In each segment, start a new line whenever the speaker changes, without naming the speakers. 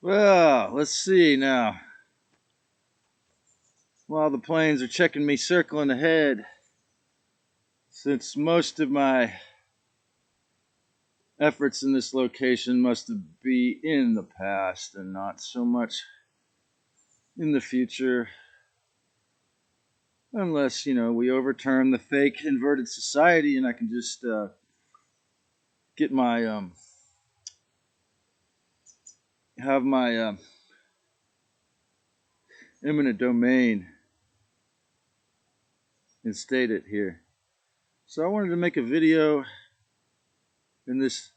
Well, let's see now. While the planes are checking me circling ahead, since most of my efforts in this location must be in the past and not so much in the future, unless, we overturn the fake inverted society and I can just get my, have my eminent domain and state it here. So I wanted to make a video in this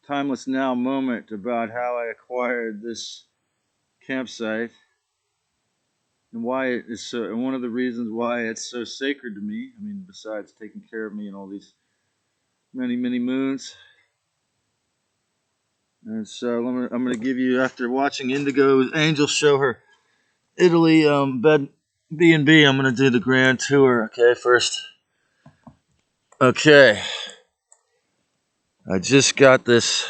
timeless now moment about how I acquired this campsite and why it is so, and one of the reasons why it's so sacred to me. I mean, besides taking care of me in all these many, many moons. And so I'm going to give you, after watching Indigo's Angel show her Italy bed B&B, I'm going to do the grand tour. Okay, first. Okay. I just got this,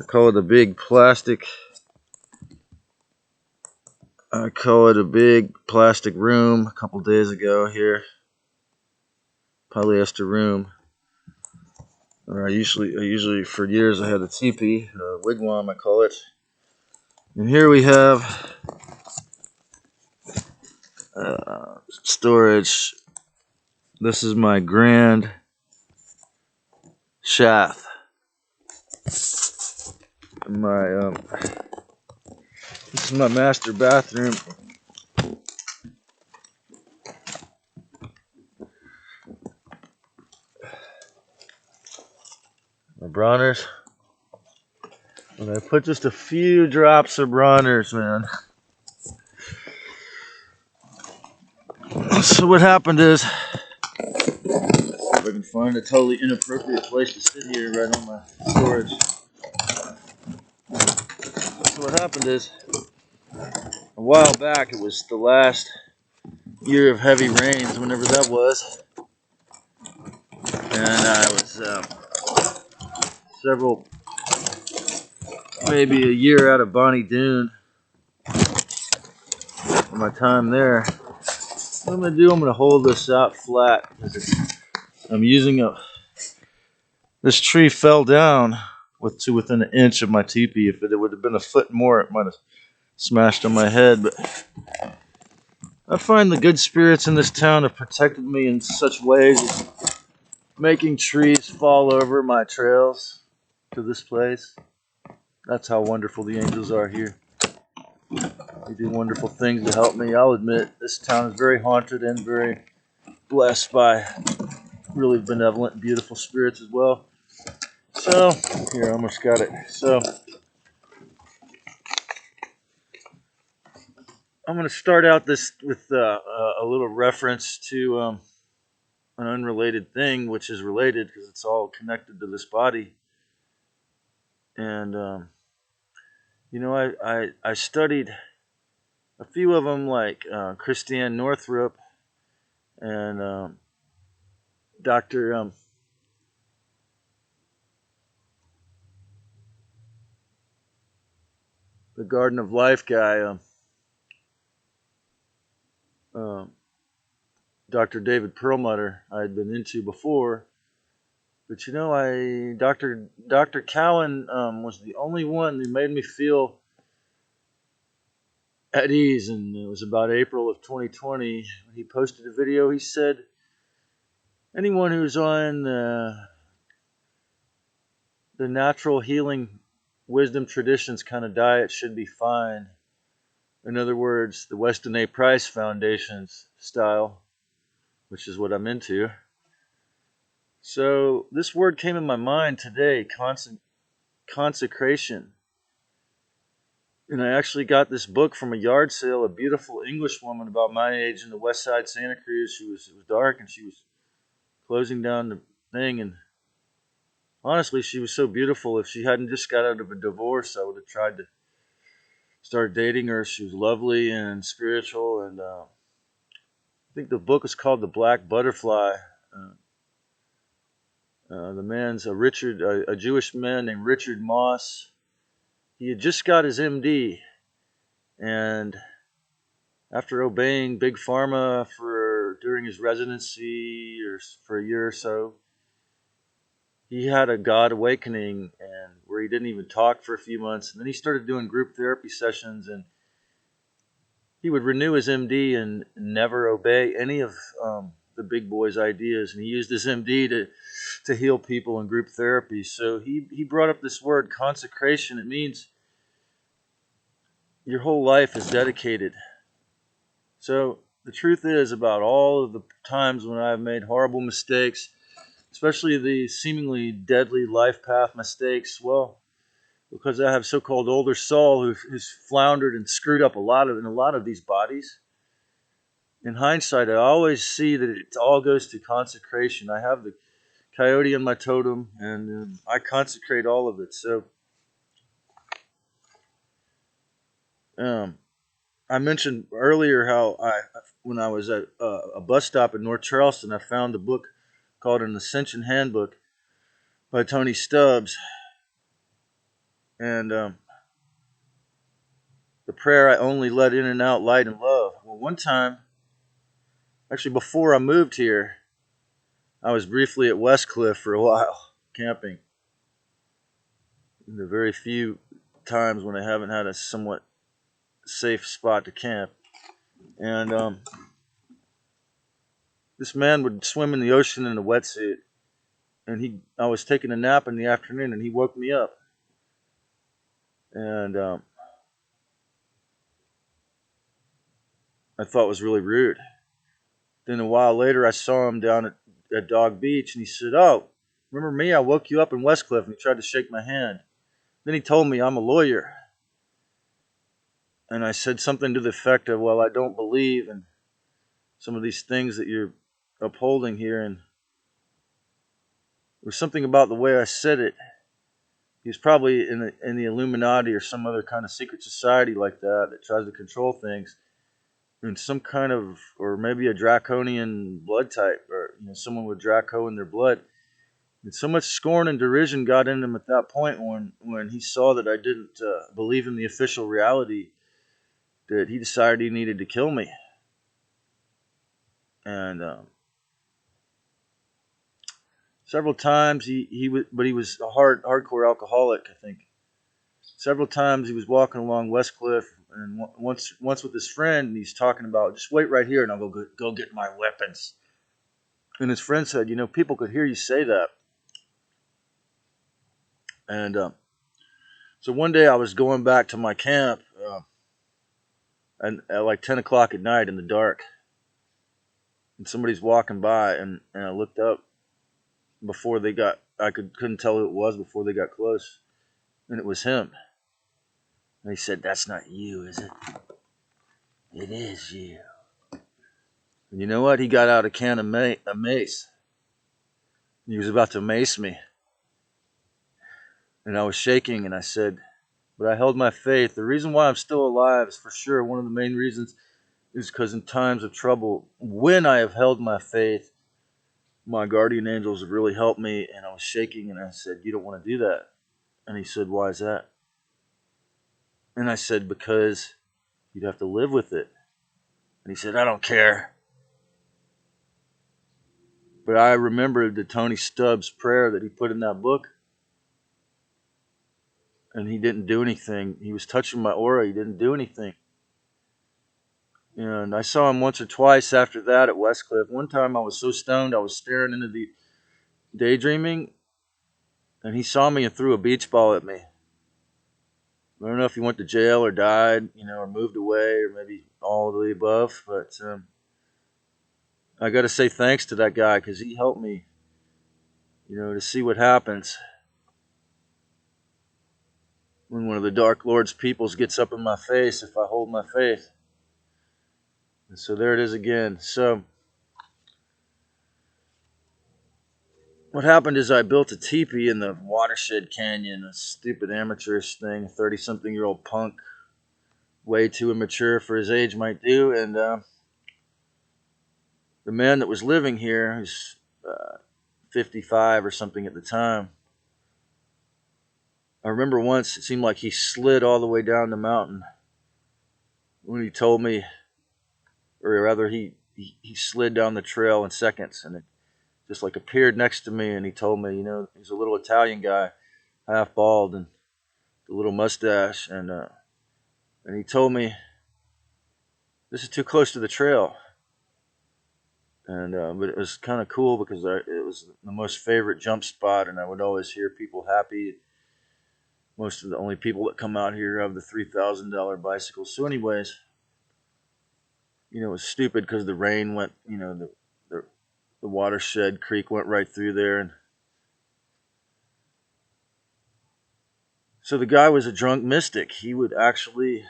I call it a big plastic room a couple days ago here. Polyester room. Or I usually for years I had a teepee, a wigwam I call it. And here we have storage. This is my grand shaft. This is my master bathroom. My bronzers. And I put just a few drops of bronzers, man. So what happened is, if I can find a totally inappropriate place to sit here right on my storage. So what happened is, a while back, it was the last year of heavy rains, whenever that was. And I was maybe a year out of Bonnie Doon for my time there. What I'm going to do, I'm going to hold this out flat. I'm using this tree fell down to within an inch of my teepee. If it would have been a foot more, it might have smashed on my head. But I find the good spirits in this town have protected me in such ways as making trees fall over my trails to this place. That's how wonderful the angels are here. They do wonderful things to help me. I'll admit, this town is very haunted and very blessed by really benevolent, beautiful spirits as well. So, here, I almost got it. So, I'm going to start out this with a little reference to an unrelated thing, which is related because it's all connected to this body. And, I studied a few of them, like Christiane Northrup and Dr. The Garden of Life guy, Dr. David Perlmutter, I had been into before. But Dr. Cowan was the only one who made me feel at ease, and it was about April of 2020 when he posted a video. He said, anyone who's on the natural healing wisdom traditions kind of diet should be fine. In other words, the Weston A. Price Foundation's style, which is what I'm into. So this word came in my mind today, consecration. And I actually got this book from a yard sale, a beautiful English woman about my age in the west side Santa Cruz. It was dark and she was closing down the thing. And honestly, she was so beautiful. If she hadn't just got out of a divorce, I would have tried to start dating her. She was lovely and spiritual. And I think the book is called The Black Butterfly. The man's a Jewish man named Richard Moss. he had just got his MD, and after obeying Big Pharma during his residency or for a year or so, he had a God awakening, and where he didn't even talk for a few months, and then he started doing group therapy sessions, and he would renew his MD and never obey any of the big boy's ideas, and he used his MD to heal people in group therapy. So he brought up this word consecration. It means your whole life is dedicated. So the truth is, about all of the times when I've made horrible mistakes, especially the seemingly deadly life path mistakes, well, because I have so-called older soul who's floundered and screwed up in a lot of these bodies. In hindsight, I always see that it all goes to consecration. I have the coyote on my totem, and I consecrate all of it. So, I mentioned earlier how when I was at a bus stop in North Charleston, I found a book called an Ascension Handbook by Tony Stubbs, and the prayer, I only let in and out light and love. Well, one time, actually before I moved here, I was briefly at Westcliff for a while, camping. In the very few times when I haven't had a somewhat safe spot to camp. And this man would swim in the ocean in a wetsuit. And I was taking a nap in the afternoon, and he woke me up. And I thought it was really rude. Then a while later, I saw him down at Dog Beach, and he said, "Oh, remember me? I woke you up in Westcliff," and he tried to shake my hand. Then he told me I'm a lawyer. And I said something to the effect of, "Well, I don't believe in some of these things that you're upholding here." And there was something about the way I said it. He was probably in the Illuminati or some other kind of secret society like that tries to control things. And some kind of, or maybe a draconian blood type, or someone with Draco in their blood. And so much scorn and derision got in him at that point when he saw that I didn't believe in the official reality, that he decided he needed to kill me. And several times he was a hardcore alcoholic, I think. Several times he was walking along Westcliff, and once with his friend, and he's talking about, "Just wait right here, and I'll go get my weapons." And his friend said, "People could hear you say that." And so one day I was going back to my camp, and at like 10 o'clock at night in the dark, and somebody's walking by, and I looked up before they got. I couldn't tell who it was before they got close, and it was him. And he said, "That's not you, is it?" "It is you." And you know what? He got out a can of mace. He was about to mace me. And I was shaking, and I said, "But I held my faith. The reason why I'm still alive is for sure, one of the main reasons is because in times of trouble, when I have held my faith, my guardian angels have really helped me." And I was shaking, and I said, "You don't want to do that." And he said, "Why is that?" And I said, "Because you'd have to live with it." And he said, "I don't care." But I remembered the Tony Stubbs prayer that he put in that book. And he didn't do anything. He was touching my aura. He didn't do anything. And I saw him once or twice after that at Westcliff. One time I was so stoned I was staring into the daydreaming, and he saw me and threw a beach ball at me. I don't know if he went to jail or died, or moved away, or maybe all of the above. But I got to say thanks to that guy, because he helped me, to see what happens when one of the Dark Lord's peoples gets up in my face if I hold my faith. And so there it is again. So what happened is I built a teepee in the Watershed Canyon, a stupid amateurish thing, a 30-something-year-old punk, way too immature for his age, might do. And the man that was living here, who's 55 or something at the time, I remember once it seemed like he slid all the way down the mountain when he told me, or rather he slid down the trail in seconds, and it just like appeared next to me, and he told me, he's a little Italian guy, half bald and a little mustache, and he told me, this is too close to the trail. And but it was kind of cool because it was the most favorite jump spot, and I would always hear people happy. Most of the only people that come out here have the $3,000 bicycles. So, anyways, it was stupid because the rain went, the watershed creek went right through there, and so the guy was a drunk mystic. He would actually,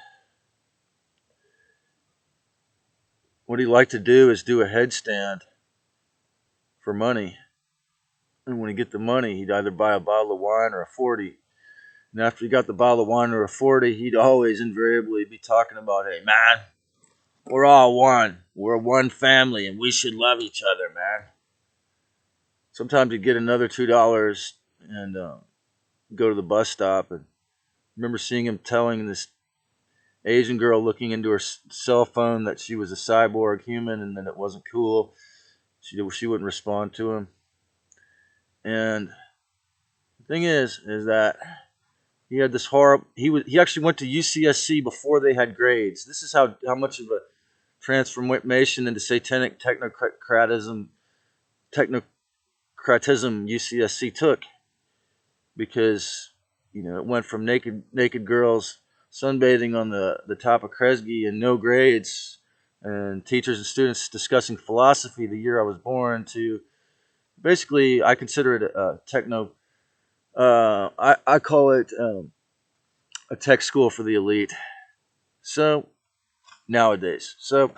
what he liked to do is do a headstand for money. And when he get the money, he'd either buy a bottle of wine or a 40. And after he got the bottle of wine or a 40, he'd always invariably be talking about, hey, man, we're all one. We're one family, and we should love each other, man. Sometimes he'd get another $2 and go to the bus stop. And I remember seeing him telling this Asian girl looking into her cell phone that she was a cyborg human and that it wasn't cool. She wouldn't respond to him. And the thing is that he had this horrible. He actually went to UCSC before they had grades. This is how much of a transformation into satanic technocratism UCSC took, because it went from naked girls sunbathing on the top of Kresge and no grades, and teachers and students discussing philosophy the year I was born, to basically I consider it a techno. I call it a tech school for the elite. So nowadays, so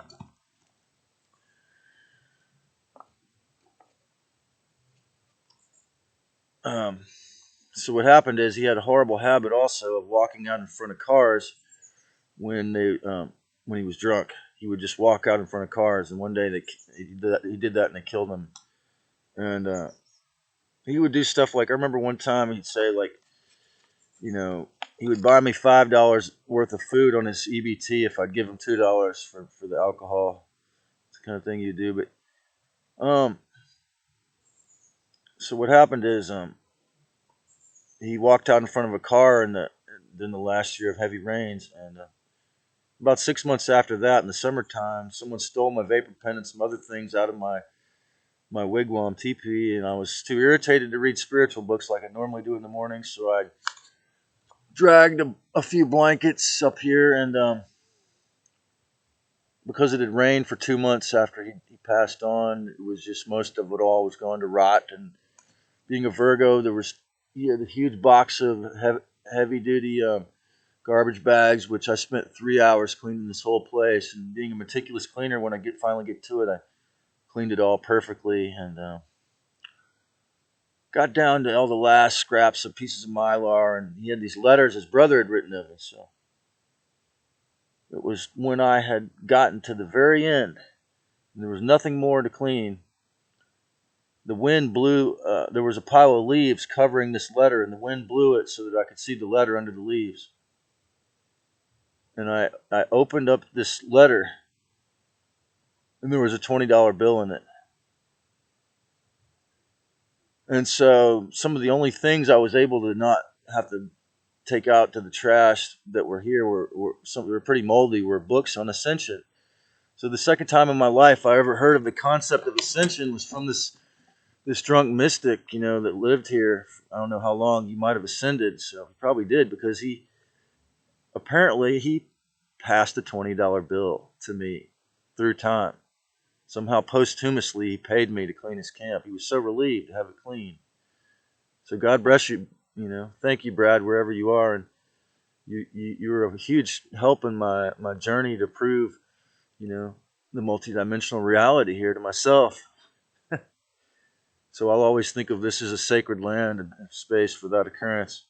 so what happened is he had a horrible habit also of walking out in front of cars when he was drunk. He would just walk out in front of cars, and one day he did that and they killed him. And he would do stuff like, I remember one time he'd say, like, he would buy me $5 worth of food on his EBT if I'd give him $2 for the alcohol. It's the kind of thing you do. But so what happened is he walked out in front of a car in the last year of heavy rains, and about 6 months after that, in the summertime, someone stole my vapor pen and some other things out of my wigwam teepee, and I was too irritated to read spiritual books like I normally do in the morning, so I dragged a few blankets up here, and because it had rained for 2 months after he passed on, it was just most of it all was going to rot. And being a Virgo, he had a huge box of heavy duty garbage bags, which I spent 3 hours cleaning this whole place. And being a meticulous cleaner, when I finally get to it, I cleaned it all perfectly, and got down to all the last scraps of pieces of mylar. And he had these letters his brother had written of him. So it was when I had gotten to the very end, and there was nothing more to clean. The wind blew, there was a pile of leaves covering this letter, and the wind blew it so that I could see the letter under the leaves. And I opened up this letter, and there was a $20 bill in it. And so some of the only things I was able to not have to take out to the trash that were here were pretty moldy, were books on Ascension. So the second time in my life I ever heard of the concept of Ascension was from this drunk mystic, that lived here. I don't know how long. He might have ascended, so he probably did, because he passed a $20 bill to me through time. Somehow posthumously he paid me to clean his camp. He was so relieved to have it clean. So God bless you. Thank you, Brad, wherever you are, and you were a huge help in my journey to prove, the multidimensional reality here to myself. So I'll always think of this as a sacred land and space for that occurrence.